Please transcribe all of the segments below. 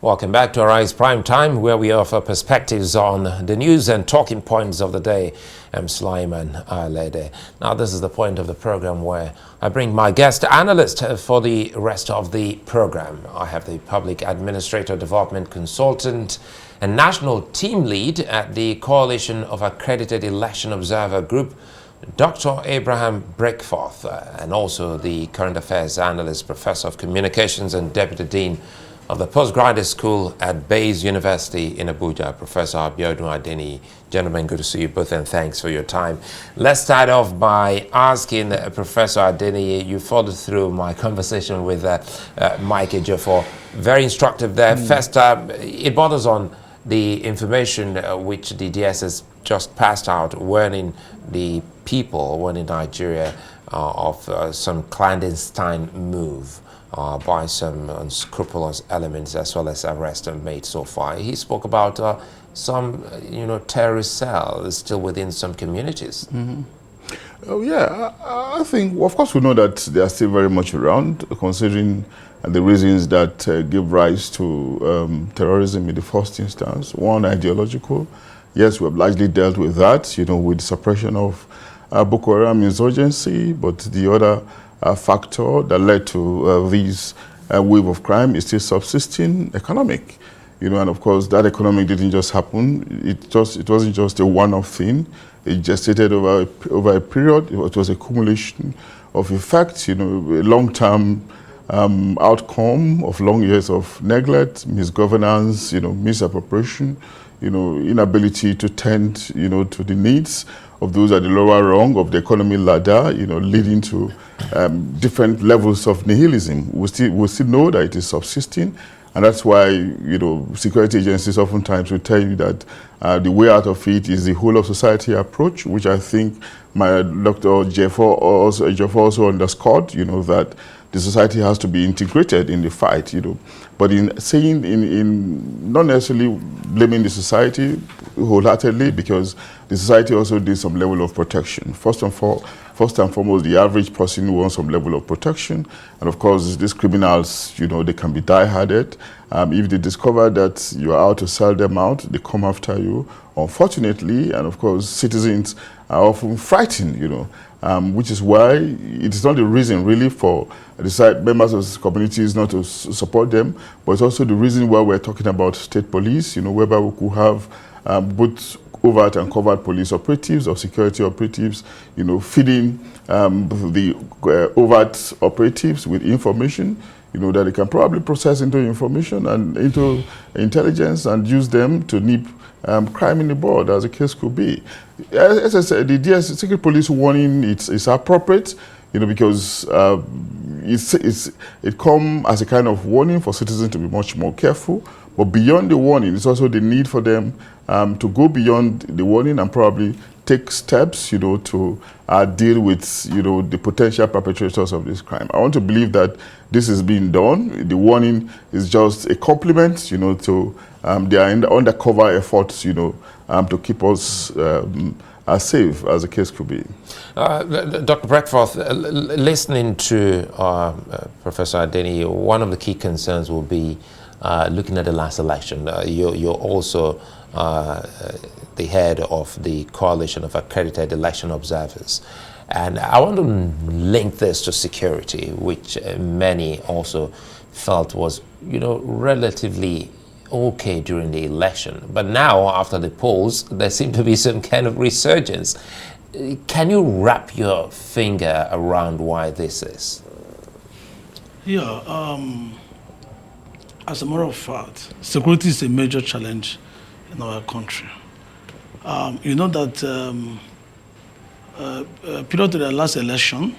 Welcome back to Arise Prime Time, where we offer perspectives on the news and talking points of the day. I'm Sulaiman Alede. Now, this is the point of the program where I bring my guest analyst for the rest of the program. I have the Public Administrator Development Consultant and National Team Lead at the Coalition of Accredited Election Observer Group, Dr. Abraham Breakforth, and also the Current Affairs Analyst, Professor of Communications and Deputy Dean of the Postgraduate School at Bayes University in Abuja, Professor Adeniyi. Gentlemen, good to see you both, and thanks for your time. Let's start off by asking Professor Adeniyi. You followed through my conversation with Mike Ejiofor. Very instructive there. First, it borders on the information which the DSS just passed out, warning the people, warning Nigeria of some clandestine move by some unscrupulous elements, as well as arrests made so far. He spoke about some, terrorist cells still within some communities. Oh, yeah, I think, well, of course, we know that they are still very much around, considering the reasons that give rise to terrorism in the first instance. One, ideological. Yes, we have largely dealt with that, with suppression of Boko Haram insurgency, but the other factor that led to this wave of crime is still subsisting, economic. And of course, that economic didn't just happen. It wasn't just a one-off thing. It gestated over a period. It was a accumulation of effects, a long-term outcome of long years of neglect, misgovernance, misappropriation, inability to tend, to the needs of those at the lower rung of the economy ladder, leading to different levels of nihilism. We still know that it is subsisting, and that's why, security agencies oftentimes will tell you that the way out of it is the whole of society approach, which I think my Dr. Ejiofor also underscored, that the society has to be integrated in the fight, But in saying, in not necessarily blaming the society wholeheartedly, because the society also did some level of protection. First and foremost, the average person wants some level of protection. And of course, these criminals, they can be die-harded. If they discover that you are out to sell them out, they come after you, unfortunately. And of course, citizens are often frightened, which is why it is not the reason really for the members of the communities not to support them, but it's also the reason why we're talking about state police, whereby we could have both overt and covert police operatives or security operatives, feeding the overt operatives with information, that they can probably process into information and into intelligence and use them to nip crime in the bud, as the case could be. As I said, the DS Secret Police warning is appropriate, because it comes as a kind of warning for citizens to be much more careful. But beyond the warning, it's also the need for them to go beyond the warning and probably take steps, to deal with, the potential perpetrators of this crime. I want to believe that this is being done. The warning is just a compliment, to their undercover efforts, to keep us as safe as the case could be. Dr. Breakforth, listening to Professor Adeniyi, one of the key concerns will be looking at the last election. You're also the head of the Coalition of Accredited Election Observers. And I want to link this to security, which many also felt was, relatively okay during the election. But now, after the polls, there seemed to be some kind of resurgence. Can you wrap your finger around why this is? Yeah, as a matter of fact, security is a major challenge in our country. You know that prior to the last election,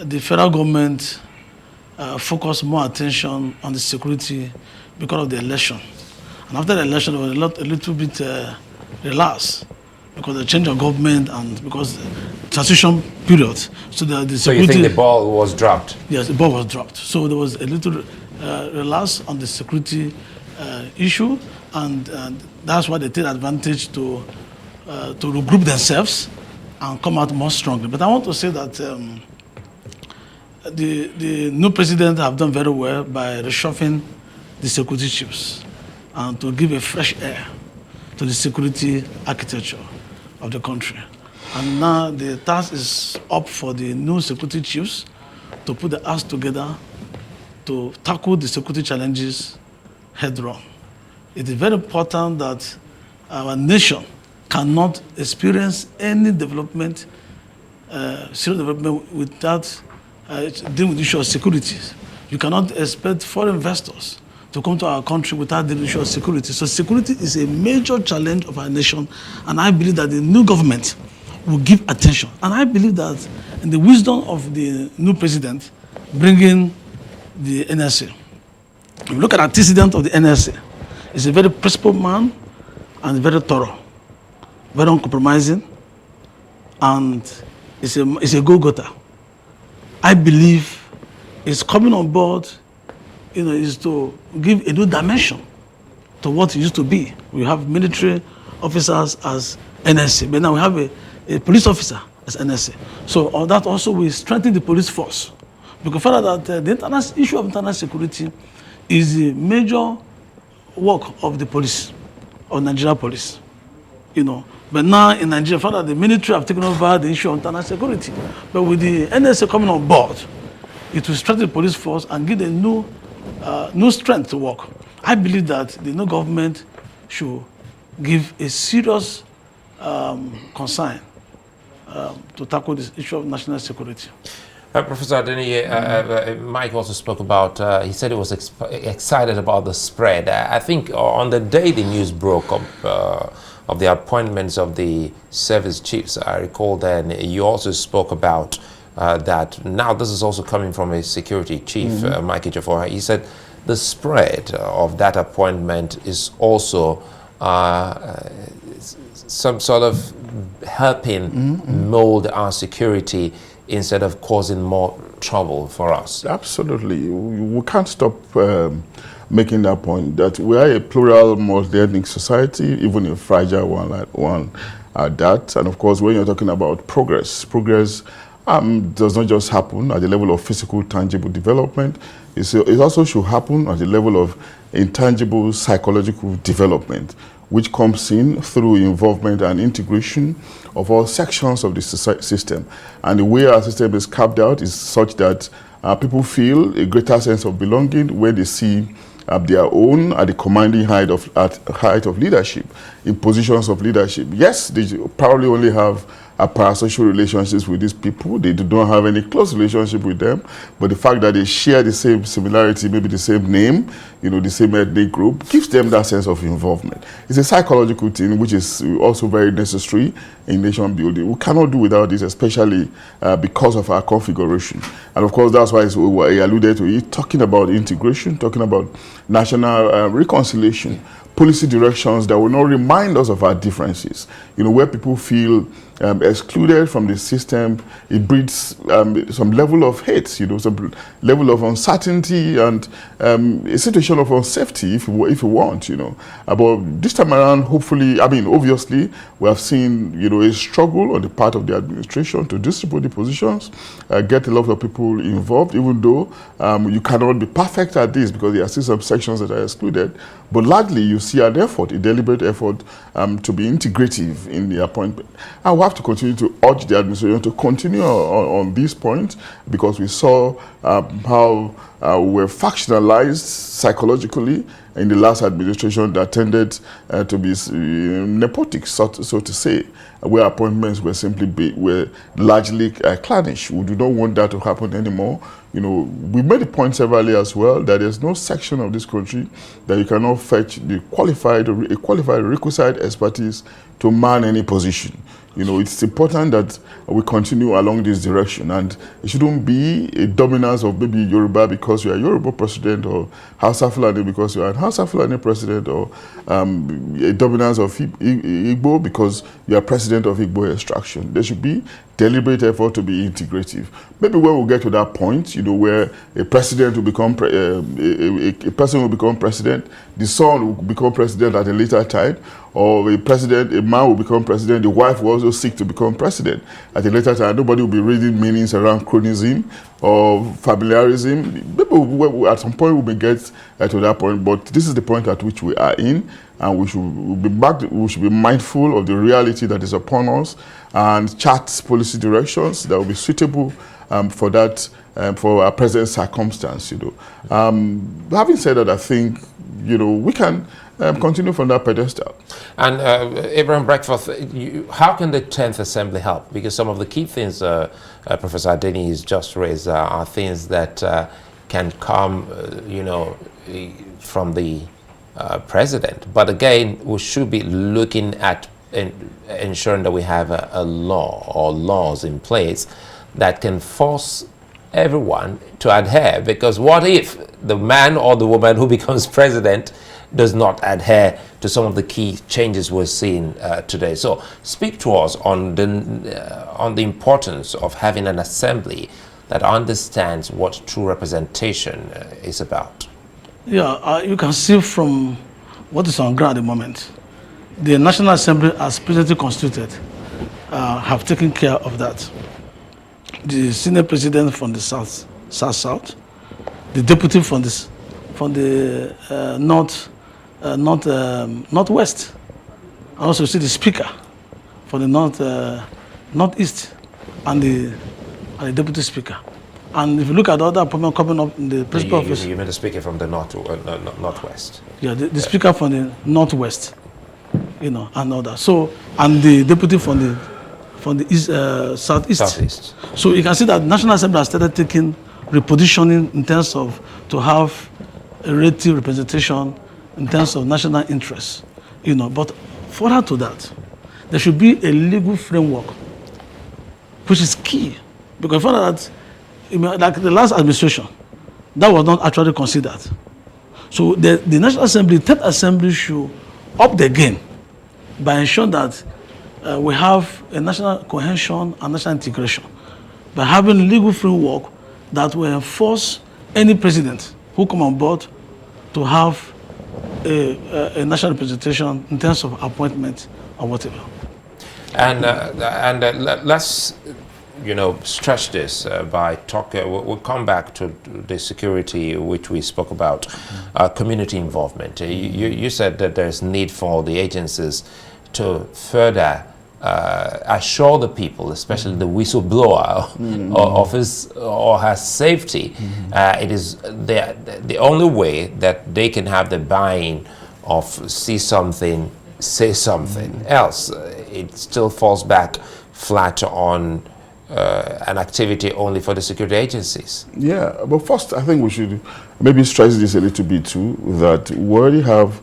the federal government focused more attention on the security because of the election. And after the election, it was a little bit relaxed because the change of government and because transition period. So the security. So you think the ball was dropped? Yes, the ball was dropped. So there was a little relaxed on the security issue, and that's why they take advantage to regroup themselves and come out more strongly. But I want to say that the new president have done very well by reshuffling the security chiefs and to give a fresh air to the security architecture of the country. And now the task is up for the new security chiefs to put the hands together to tackle the security challenges head-on. It is very important that our nation cannot experience any development, serious development without dealing with the issue of security. You cannot expect foreign investors to come to our country without the issue of security. So security is a major challenge of our nation, and I believe that the new government will give attention. And I believe that in the wisdom of the new president, bringing the NSA. If you look at the antecedent of the NSA, he's a very principled man and very thorough, very uncompromising, and it's a go-getter. I believe it's coming on board, is to give a new dimension to what it used to be. We have military officers as NSA, but now we have a police officer as NSA. So on that also we strengthen the police force. Because further that the issue of internal security is the major work of the police, of Nigeria police. But now in Nigeria, further the military have taken over the issue of internal security. But with the NSA coming on board, it will strengthen the police force and give a new strength to work. I believe that the new government should give a serious concern to tackle this issue of national security. Professor Adeniyi, Mike also spoke about, he said he was excited about the spread. I think on the day the news broke of the appointments of the service chiefs, I recall then you also spoke about that now this is also coming from a security chief, Mike Ejiofor. He said the spread of that appointment is also some sort of helping mold our security instead of causing more trouble for us. Absolutely. We can't stop making that point, that we are a plural, multi-ethnic society, even a fragile one at that. And of course, when you're talking about progress does not just happen at the level of physical, tangible development. It also should happen at the level of intangible psychological development, which comes in through involvement and integration of all sections of the system. And the way our system is carved out is such that people feel a greater sense of belonging when they see their own at the commanding height of leadership, in positions of leadership. Yes, they probably only have parasocial relationships with these people. They do not have any close relationship with them, but the fact that they share the same similarity, maybe the same name, the same ethnic group, gives them that sense of involvement. It's a psychological thing which is also very necessary in nation building. We cannot do without this, especially because of our configuration. And of course, that's why I alluded to it, talking about integration, talking about national reconciliation, policy directions that will not remind us of our differences. Where people feel excluded from the system, it breeds some level of hate, some level of uncertainty and a situation of unsafety, if you want, But this time around, hopefully, obviously, we have seen, a struggle on the part of the administration to distribute the positions, get a lot of people involved, even though you cannot be perfect at this because there are still some sections that are excluded. But largely, you see an effort, a deliberate effort to be integrative in the appointment. And we have to continue to urge the administration to continue on these points, because we saw how we were factionalized psychologically in the last administration that tended to be nepotic, so to say, where appointments were were largely clannish. We do not want that to happen anymore. We made the point severally as well that there's no section of this country that you cannot fetch the qualified requisite expertise to man any position. It's important that we continue along this direction, and it shouldn't be a dominance of maybe Yoruba because you're a Yoruba president, or Hausa Fulani because you're a Hausa Fulani president, or a dominance of Igbo because you're president of Igbo extraction. There should be deliberate effort to be integrative. Maybe when we get to that point, where a president will become a person will become president, the son will become president at a later time, or a man will become president, the wife will also seek to become president. At a later time, nobody will be reading meanings around cronyism or familiarism. People at some point will get to that point, but this is the point at which we are in, and we should be mindful of the reality that is upon us and chart policy directions that will be suitable for that, for our present circumstance. Having said that, I think we can continue from that pedestal. And Abraham Breakforth, how can the 10th Assembly help? Because some of the key things Professor Adeniyi has just raised are things that can come, from the president. But again, we should be looking at ensuring that we have a law or laws in place that can force everyone to adhere. Because what if the man or the woman who becomes president does not adhere to some of the key changes we're seeing today? So speak to us on the importance of having an assembly that understands what true representation is about. Yeah, you can see from what is on ground at the moment, the National Assembly, as presently constituted, have taken care of that. The Senate President from the South, the Deputy from the Northwest, and also see the Speaker for the Northeast, and the Deputy Speaker. And if you look at the other appointment coming up in the principal office, you mean the Speaker from the Northwest? Yeah, the Speaker from the Northwest, and all that. So, and the Deputy from the East, Southeast. So you can see that the National Assembly has started taking repositioning in terms of to have a relative representation in terms of national interests, But further to that, there should be a legal framework, which is key, because further that, like the last administration, that was not actually considered. So the National Assembly, 10th Assembly, should up the game by ensuring that we have a national cohesion and national integration, by having legal framework that will enforce any president who come on board to have a national representation in terms of appointment or whatever. And let's stretch this by talking. We'll come back to the security which we spoke about, community involvement. You said that there's need for the agencies to further assure the people, especially the whistleblower, of his or her safety. It is the only way that they can have the buy-in of see something, say something else. It still falls back flat on an activity only for the security agencies. Yeah, but first I think we should maybe stress this a little bit too, that we already have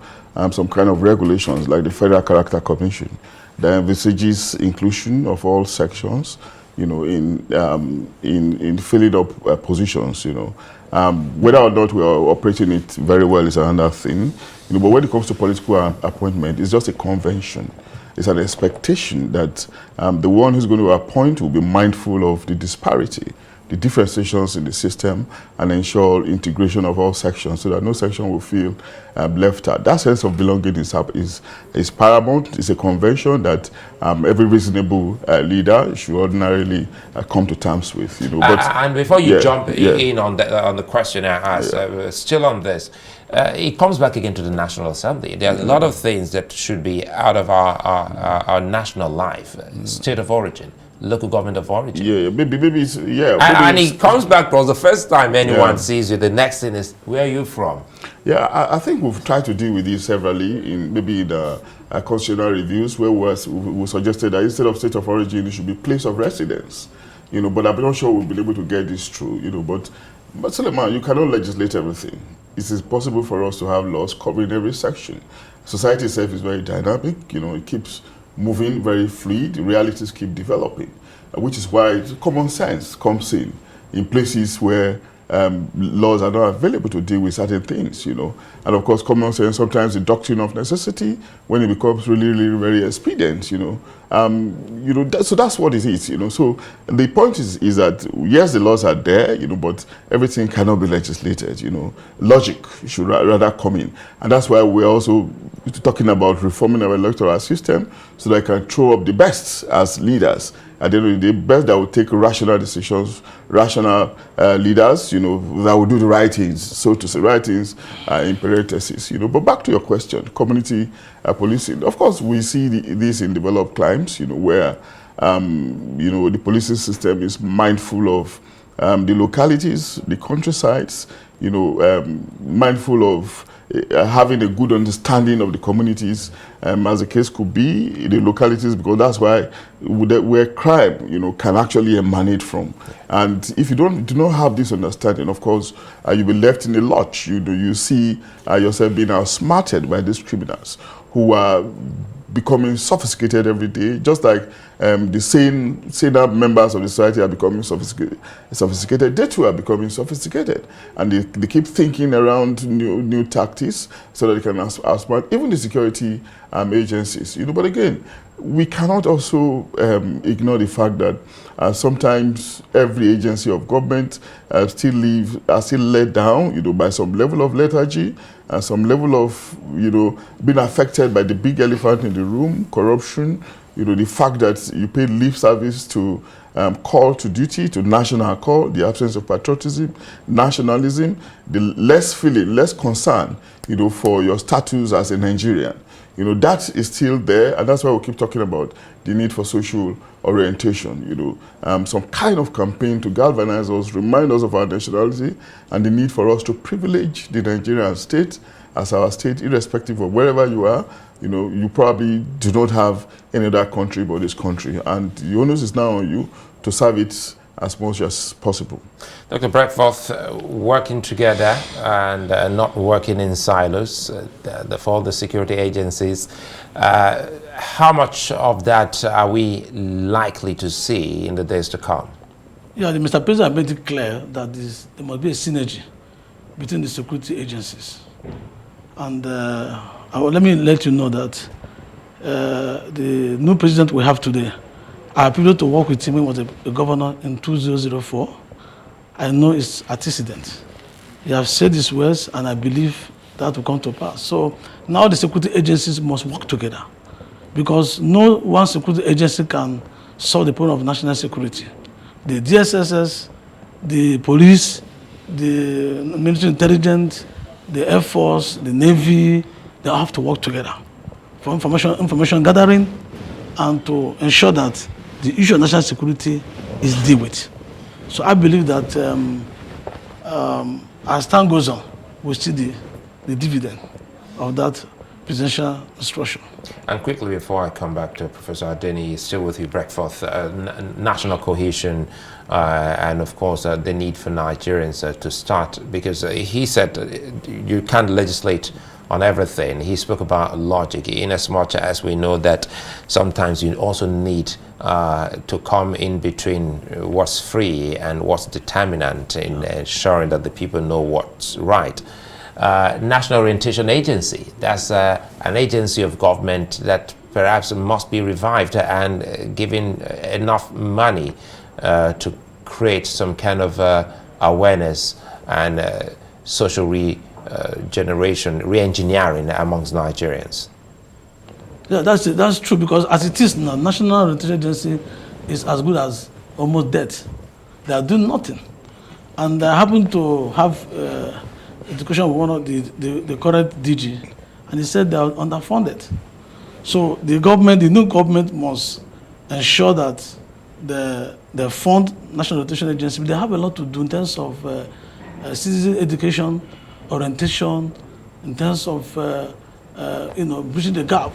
some kind of regulations like the Federal Character Commission that envisages inclusion of all sections, in filling up positions, whether or not we are operating it very well is another thing, but when it comes to political appointment, it's just a convention. It's an expectation that the one who's going to appoint will be mindful of the disparity, the differentiations in the system, and ensure integration of all sections so that no section will feel left out. That sense of belonging is paramount. It's a convention that every reasonable leader should ordinarily come to terms with. But, and before you jump in on the question I asked, still on this, it comes back again to the National Assembly. There are a lot of things that should be out of our national life, state of origin, local government of origin. Maybe it's, and it comes back because the first time anyone sees you, the next thing is, where are you from? Yeah, I think we've tried to deal with this severally in maybe the constitutional reviews where we suggested that instead of state of origin, it should be place of residence. But I'm not sure we'll be able to get this through, But Suleiman, you cannot legislate everything. It is possible for us to have laws covering every section. Society itself is very dynamic, it keeps moving very fluid, realities keep developing, which is why common sense comes in places where laws are not available to deal with certain things, you know. And of course, common sense, sometimes the doctrine of necessity, when it becomes really, really very expedient, you know. So that's what it is, you know. So the point is that, yes, the laws are there, you know, but everything cannot be legislated, you know. Logic should rather come in. And that's why we're also talking about reforming our electoral system so that I can throw up the best as leaders. At the end of the day, best that will take rational decisions, rational leaders, you know, that will do the right things, so to say, right things in parentheses, you know. But back to your question, community policing. Of course, we see this in developed climes, you know, where, you know, the policing system is mindful of the localities, the countrysides, you know, mindful of having a good understanding of the communities, as the case could be, the localities, because that's where crime, you know, can actually emanate from. And if you do not have this understanding, of course, you'll be left in the lurch. You see yourself being outsmarted by these criminals who are becoming sophisticated every day, just like the saner members of the society are becoming sophisticated. They too are becoming sophisticated, and they keep thinking around new tactics so that they can outsmart even the security agencies. You know, but again, we cannot also ignore the fact that sometimes every agency of government are still let down, you know, by some level of lethargy, some level of, you know, being affected by the big elephant in the room, corruption, you know, the fact that you pay lip service to call to duty, to national call, the absence of patriotism, nationalism, the less feeling, less concern, you know, for your status as a Nigerian. You know, that is still there, and that's why we keep talking about the need for social orientation, you know, some kind of campaign to galvanize us, remind us of our nationality, and the need for us to privilege the Nigerian state as our state, irrespective of wherever you are. You know, you probably do not have any other country but this country, and the onus is now on you to serve it as much as possible. Dr. Breakforth, working together and not working in silos for all the security agencies, how much of that are we likely to see in the days to come? Yeah, Mr. President made it clear that there must be a synergy between the security agencies. And let me let you know that the new president we have today, I appealed to work with him when he was a governor in 2004. I know it's antecedent. He has said his words, and I believe that will come to pass. So now the security agencies must work together, because no one security agency can solve the problem of national security. The SSS, the police, the military intelligence, the Air Force, the Navy, they have to work together for information gathering and to ensure that the issue of national security is dealt with. So I believe that as time goes on, we'll see the dividend of that presidential instruction. And quickly, before I come back to Professor Adeniyi, still with you, Breakforth, national cohesion and, of course, the need for Nigerians to start, because he said you can't legislate on everything. He spoke about logic, in as much as we know that sometimes you also need to come in between what's free and what's determinant in ensuring that the people know what's right. National Orientation Agency, that's an agency of government that perhaps must be revived and given enough money to create some kind of awareness and social re-engineering amongst Nigerians. Yeah, that's true, because as it is now, National Orientation Agency is as good as almost dead. They are doing nothing. And I happen to have education with one of the current DG, and he said they are underfunded. So the new government must ensure that the fund National Orientation Agency, they have a lot to do in terms of citizen education, orientation, in terms of bridging the gap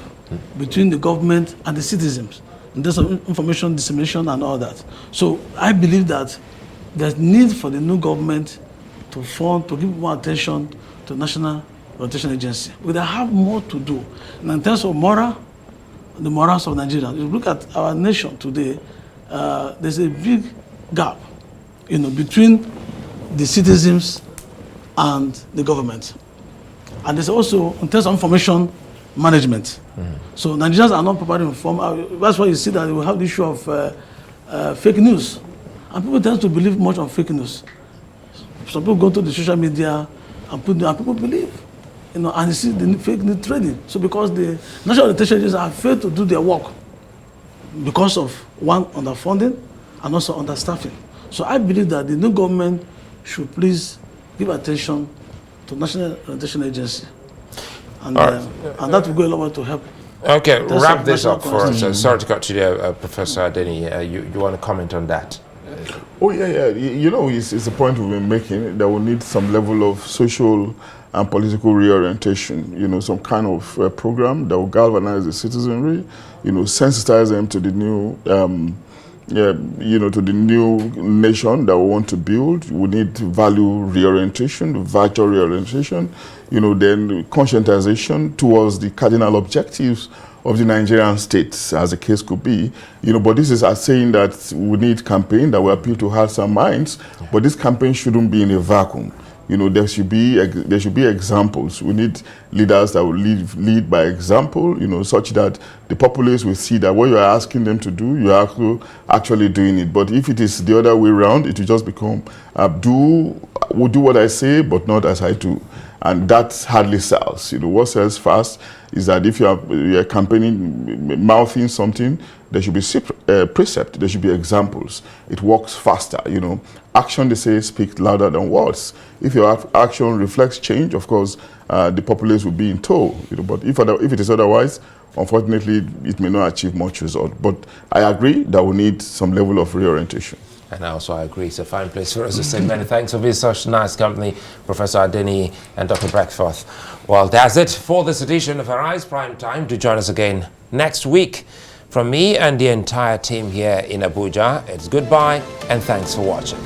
between the government and the citizens, in terms of information dissemination and all that. So I believe that there's need for the new government to give more attention to National Orientation Agency. We have more to do. And in terms of the morals of Nigeria, if you look at our nation today, there's a big gap, between the citizens and the government. And there's also, in terms of information management. So Nigerians are not properly informed. That's why you see that we have the issue of fake news. And people tend to believe much on fake news. Some people go to the social media and people believe, and you see the fake news trading. So because the national orientation agencies have failed to do their work because of one, underfunding, and also understaffing. So I believe that the new government should please give attention to National Orientation Agency. And, and that will go a long way to help. Okay, wrap this up for us. Sorry to cut you there, Professor Adeniyi. You want to comment on that? Oh, yeah. It's a point we've been making that we need some level of social and political reorientation, some kind of program that will galvanize the citizenry, sensitize them to the new, to the new nation that we want to build. We need value reorientation, virtual reorientation, then conscientization towards the cardinal objectives of the Nigerian state, as the case could be. But this is saying that we need campaign that will appeal to hearts and minds, but this campaign shouldn't be in a vacuum. There should be examples. We need leaders that will lead by example, such that the populace will see that what you are asking them to do, you are actually doing it. But if it is the other way around, it will just become, we'll do what I say, but not as I do. And that hardly sells. What sells fast is that if you're campaigning, mouthing something, there should be precept, there should be examples. It works faster, Action, they say, speaks louder than words. If your action reflects change, of course, the populace will be in tow. But if it is otherwise, unfortunately, it may not achieve much result. But I agree that we need some level of reorientation. And also I agree, it's a fine place for us to say many thanks for being such nice company, Professor Adeniyi and Dr. Breakforth. Well, that's it for this edition of Arise Prime Time. Do join us again next week. From me and the entire team here in Abuja, it's goodbye and thanks for watching.